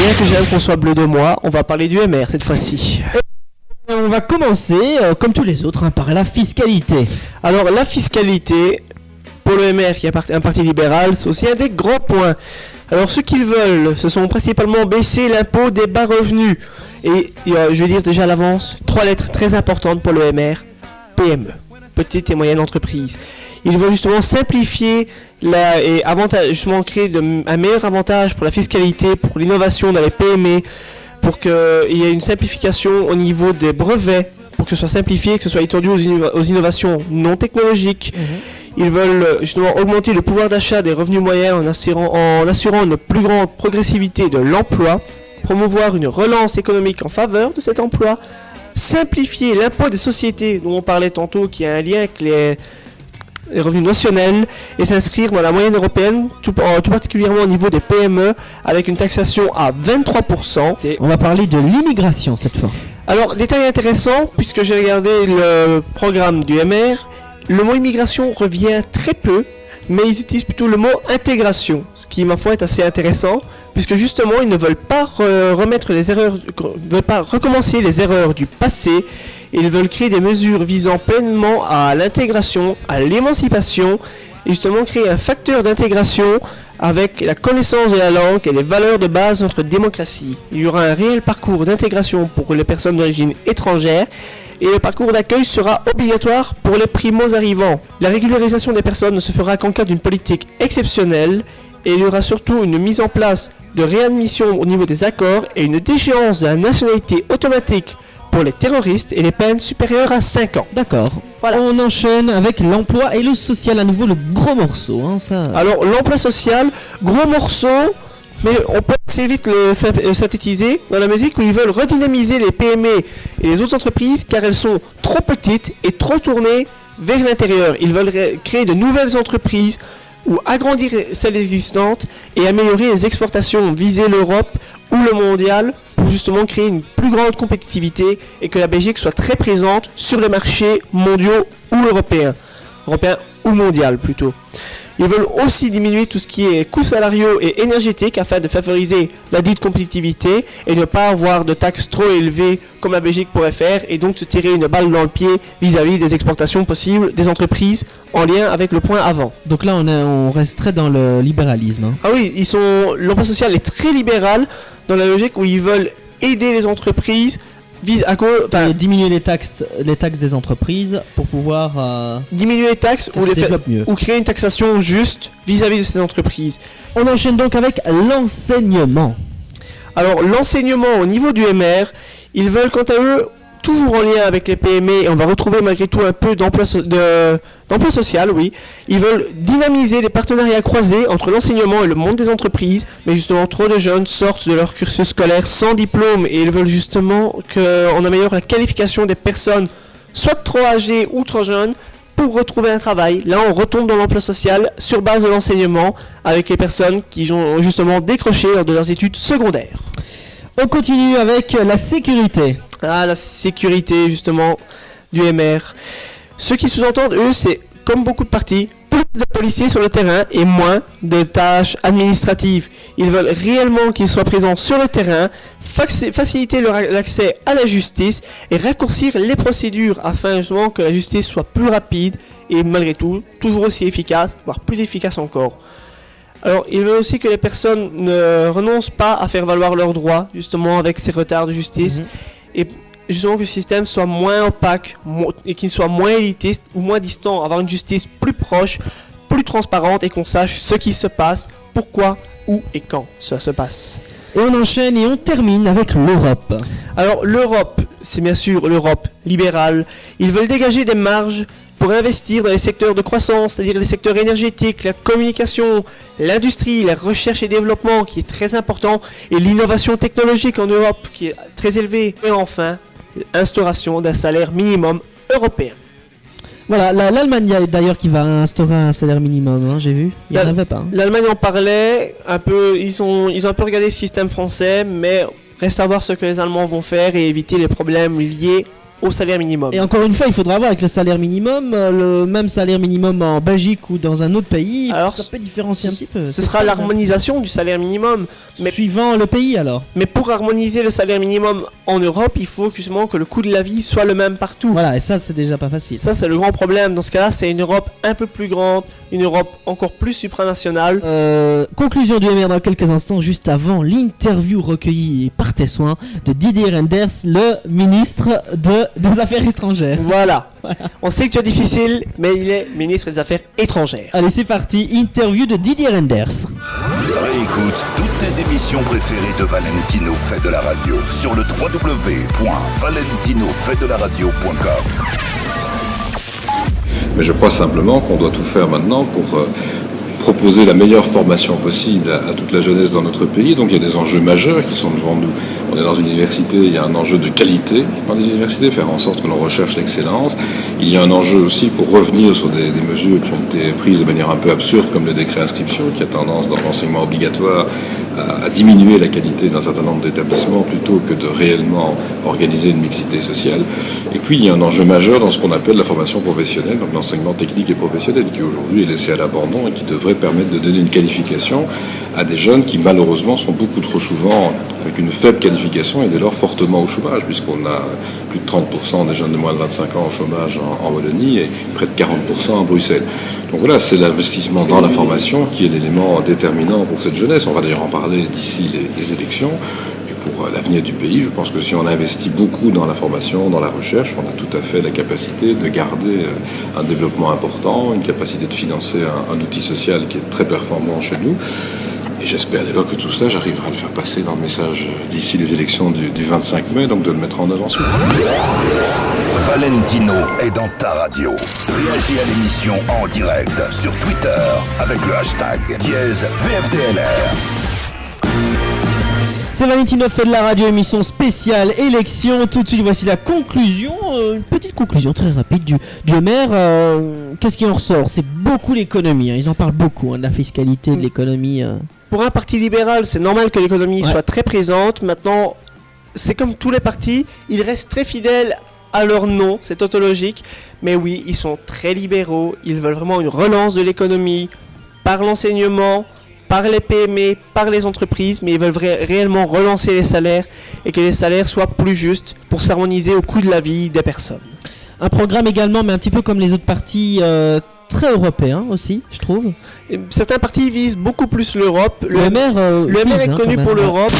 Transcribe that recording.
bien que j'aime qu'on soit bleu de moi, on va parler du MR cette fois-ci. On va commencer, comme tous les autres, par la fiscalité. Alors la fiscalité, pour le MR qui est un parti libéral, c'est aussi un des grands points. Alors ce qu'ils veulent, ce sont principalement baisser l'impôt des bas revenus. Et je vais dire déjà à l'avance, 3 lettres très importantes pour le MR, PME, petite et moyenne entreprise. Ils veulent justement simplifier et justement créer un meilleur avantage pour la fiscalité, pour l'innovation dans les PME, pour qu'il y ait une simplification au niveau des brevets, pour que ce soit simplifié, que ce soit étendu aux innovations non technologiques. Ils veulent justement augmenter le pouvoir d'achat des revenus moyens en assurant une plus grande progressivité de l'emploi, promouvoir une relance économique en faveur de cet emploi, simplifier l'impôt des sociétés dont on parlait tantôt, qui a un lien avec les revenus notionnels, et s'inscrire dans la moyenne européenne, tout particulièrement au niveau des PME, avec une taxation à 23%. On va parler de l'immigration cette fois. Alors, détail intéressant, puisque j'ai regardé le programme du MR, le mot immigration revient très peu, mais ils utilisent plutôt le mot intégration, ce qui, ma foi, est assez intéressant, puisque justement, ils ne veulent pas recommencer les erreurs du passé. Ils veulent créer des mesures visant pleinement à l'intégration, à l'émancipation, et justement créer un facteur d'intégration avec la connaissance de la langue et les valeurs de base de notre démocratie. Il y aura un réel parcours d'intégration pour les personnes d'origine étrangère, et le parcours d'accueil sera obligatoire pour les primo-arrivants. La régularisation des personnes ne se fera qu'en cas d'une politique exceptionnelle, et il y aura surtout une mise en place de réadmission au niveau des accords et une déchéance de la nationalité automatique pour les terroristes et les peines supérieures à 5 ans. D'accord. Voilà. On enchaîne avec l'emploi et le social, à nouveau le gros morceau. Ça. Alors l'emploi social, gros morceau, mais on peut assez vite le synthétiser dans la musique où ils veulent redynamiser les PME et les autres entreprises car elles sont trop petites et trop tournées vers l'intérieur. Ils veulent créer de nouvelles entreprises ou agrandir celles existantes et améliorer les exportations, viser l'Europe ou le mondial pour justement créer une plus grande compétitivité et que la Belgique soit très présente sur les marchés mondiaux ou européens ou mondial plutôt. Ils veulent aussi diminuer tout ce qui est coûts salariaux et énergétiques afin de favoriser la dite compétitivité et ne pas avoir de taxes trop élevées comme la Belgique pourrait faire et donc se tirer une balle dans le pied vis-à-vis des exportations possibles des entreprises en lien avec le point avant. Donc là on resterait dans le libéralisme. Ah oui, l'emploi social est très libéral dans la logique où ils veulent aider les entreprises diminuer les taxes des entreprises pour pouvoir diminuer les taxes ou créer une taxation juste vis-à-vis de ces entreprises. On enchaîne donc avec l'enseignement. Alors l'enseignement au niveau du MR, ils veulent quant à eux toujours en lien avec les PME et on va retrouver malgré tout un peu d'emploi social, oui. Ils veulent dynamiser les partenariats croisés entre l'enseignement et le monde des entreprises, mais justement trop de jeunes sortent de leur cursus scolaire sans diplôme et ils veulent justement qu'on améliore la qualification des personnes soit trop âgées ou trop jeunes pour retrouver un travail. Là on retombe dans l'emploi social sur base de l'enseignement avec les personnes qui ont justement décroché lors de leurs études secondaires. On continue avec la sécurité. Ah, la sécurité justement du MR. Ce qui sous-entendent, eux, c'est, comme beaucoup de partis, plus de policiers sur le terrain et moins de tâches administratives. Ils veulent réellement qu'ils soient présents sur le terrain, faciliter l'accès à la justice et raccourcir les procédures afin justement que la justice soit plus rapide et malgré tout, toujours aussi efficace, voire plus efficace encore. Alors, ils veulent aussi que les personnes ne renoncent pas à faire valoir leurs droits, justement avec ces retards de justice, et justement que le système soit moins opaque et qu'il soit moins élitiste ou moins distant, avoir une justice plus proche, plus transparente et qu'on sache ce qui se passe, pourquoi, où et quand ça se passe. Et on enchaîne et on termine avec l'Europe. Alors l'Europe, c'est bien sûr l'Europe libérale. Ils veulent dégager des marges pour investir dans les secteurs de croissance, c'est-à-dire les secteurs énergétiques, la communication, l'industrie, la recherche et développement qui est très important, et l'innovation technologique en Europe qui est très élevée. Et enfin, l'instauration d'un salaire minimum européen. Voilà, l'Allemagne d'ailleurs qui va instaurer un salaire minimum, j'ai vu, il n'y en avait pas. L'Allemagne en parlait, un peu, ils ont un peu regardé le système français, mais reste à voir ce que les Allemands vont faire et éviter les problèmes liés au salaire minimum. Et encore une fois, il faudra voir avec le salaire minimum, le même salaire minimum en Belgique ou dans un autre pays, Alors, ça peut différencier un petit peu. Ce sera l'harmonisation du salaire minimum. Mais, suivant le pays alors. mais pour harmoniser le salaire minimum en Europe, il faut justement que le coût de la vie soit le même partout. Voilà, et ça c'est déjà pas facile. Ça, c'est le grand problème. Dans ce cas-là, c'est une Europe un peu plus grande, une Europe encore plus supranationale. Conclusion du MR dans quelques instants, juste avant l'interview recueillie par tes soins de Didier Reynders, le ministre des Affaires étrangères. Voilà. On sait que tu es difficile, mais il est ministre des Affaires étrangères. Allez, c'est parti, interview de Didier Reynders. Réécoute toutes tes émissions préférées de Valentino fait de la radio sur le www.valentinofaitdelaradio.com. Mais je crois simplement qu'on doit tout faire maintenant pour proposer la meilleure formation possible à toute la jeunesse dans notre pays. Donc il y a des enjeux majeurs qui sont devant nous. On est dans une université, il y a un enjeu de qualité dans les universités, faire en sorte que l'on recherche l'excellence. Il y a un enjeu aussi pour revenir sur des mesures qui ont été prises de manière un peu absurde, comme le décret inscription, qui a tendance dans l'enseignement obligatoire à diminuer la qualité d'un certain nombre d'établissements plutôt que de réellement organiser une mixité sociale. Et puis il y a un enjeu majeur dans ce qu'on appelle la formation professionnelle, donc l'enseignement technique et professionnel, qui aujourd'hui est laissé à l'abandon et qui devrait permettre de donner une qualification à des jeunes qui malheureusement sont beaucoup trop souvent avec une faible qualification et dès lors fortement au chômage, puisqu'on a plus de 30% des jeunes de moins de 25 ans au chômage en Wallonie et près de 40% en Bruxelles. Donc voilà, c'est l'investissement dans la formation qui est l'élément déterminant pour cette jeunesse. On va d'ailleurs en parler d'ici les élections. Et pour l'avenir du pays, je pense que si on investit beaucoup dans la formation, dans la recherche, on a tout à fait la capacité de garder un développement important, une capacité de financer un outil social qui est très performant chez nous. Et j'espère dès lors que tout cela, j'arriverai à le faire passer dans le message d'ici les élections du 25 mai, donc de le mettre en œuvre ensuite. Valentino est dans ta radio. Réagis à l'émission en direct sur Twitter avec le hashtag #VFDLR. C'est Valentino fait de la radio, émission spéciale élection. Tout de suite, voici la conclusion, une petite conclusion très rapide du MR. Qu'est-ce qui en ressort? C'est beaucoup l'économie, hein. Ils en parlent beaucoup, de la fiscalité, de l'économie. Pour un parti libéral, c'est normal que l'économie soit très présente. Maintenant, c'est comme tous les partis, ils restent très fidèles à leur nom, c'est tautologique. Mais oui, ils sont très libéraux, ils veulent vraiment une relance de l'économie par l'enseignement, par les PME, par les entreprises, mais ils veulent réellement relancer les salaires et que les salaires soient plus justes pour s'harmoniser au coût de la vie des personnes. Un programme également, mais un petit peu comme les autres partis, très européen aussi, je trouve. Et certains partis visent beaucoup plus l'Europe. Le MR est connu pour l'Europe.